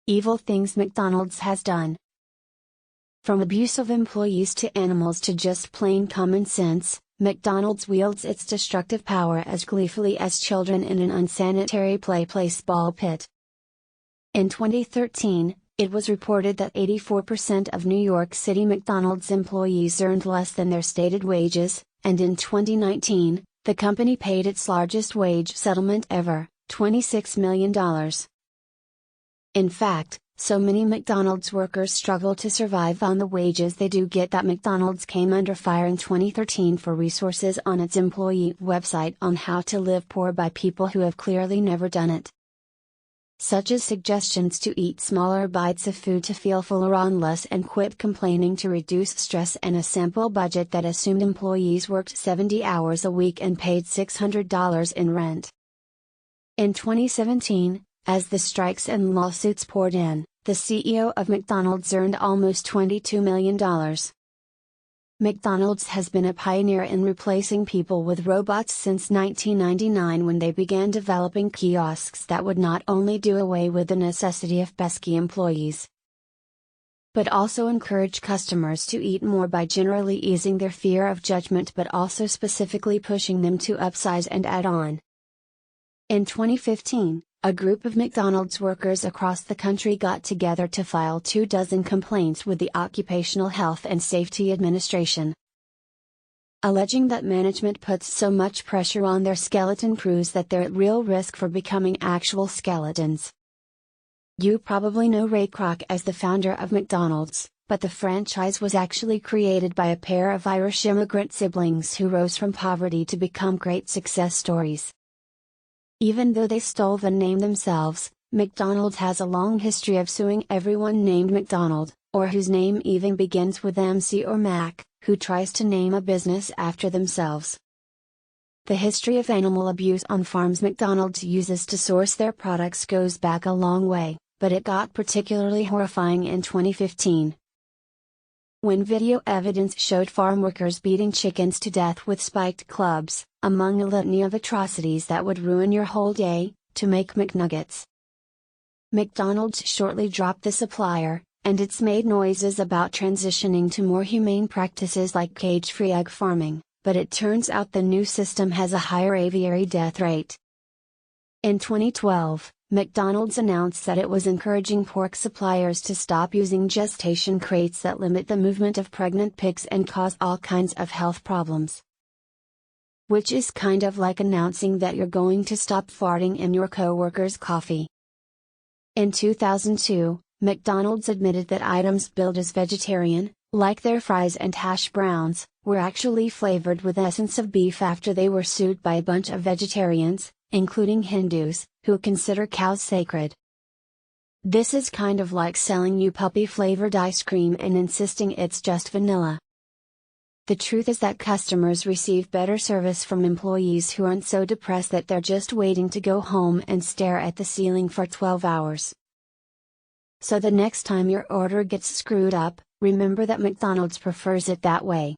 Evil things McDonald's has done. From abuse of employees to animals to just plain common sense, McDonald's wields its destructive power as gleefully as children in an unsanitary place ball pit. In 2013, it was reported that 84% of New York City McDonald's employees earned less than their stated wages, and in 2019, the company paid its largest wage settlement ever, $26 million. In fact, so many McDonald's workers struggle to survive on the wages they do get that McDonald's came under fire in 2013 for resources on its employee website on how to live poor by people who have clearly never done it. Such as suggestions to eat smaller bites of food to feel fuller on less and quit complaining to reduce stress, and a sample budget that assumed employees worked 70 hours a week and paid $600 in rent. In 2017, as the strikes and lawsuits poured in, the CEO of McDonald's earned almost $22 million. McDonald's has been a pioneer in replacing people with robots since 1999, when they began developing kiosks that would not only do away with the necessity of pesky employees, but also encourage customers to eat more by generally easing their fear of judgment, but also specifically pushing them to upsize and add on. In 2015, a group of McDonald's workers across the country got together to file 24 complaints with the Occupational Health and Safety Administration, alleging that management puts so much pressure on their skeleton crews that they're at real risk for becoming actual skeletons. You probably know Ray Kroc as the founder of McDonald's, but the franchise was actually created by a pair of Irish immigrant siblings who rose from poverty to become great success stories. Even though they stole the name themselves, McDonald's has a long history of suing everyone named McDonald, or whose name even begins with MC or Mac, who tries to name a business after themselves. The history of animal abuse on farms McDonald's uses to source their products goes back a long way, but it got particularly horrifying in 2015. When video evidence showed farm workers beating chickens to death with spiked clubs, among a litany of atrocities that would ruin your whole day, to make McNuggets. McDonald's shortly dropped the supplier, and it's made noises about transitioning to more humane practices like cage-free egg farming, but it turns out the new system has a higher aviary death rate. In 2012, McDonald's announced that it was encouraging pork suppliers to stop using gestation crates that limit the movement of pregnant pigs and cause all kinds of health problems. Which is kind of like announcing that you're going to stop farting in your coworker's coffee. In 2002, McDonald's admitted that items billed as vegetarian, like their fries and hash browns, were actually flavored with essence of beef after they were sued by a bunch of vegetarians, including Hindus, who consider cows sacred. This is kind of like selling you puppy-flavored ice cream and insisting it's just vanilla. The truth is that customers receive better service from employees who aren't so depressed that they're just waiting to go home and stare at the ceiling for 12 hours. So the next time your order gets screwed up, remember that McDonald's prefers it that way.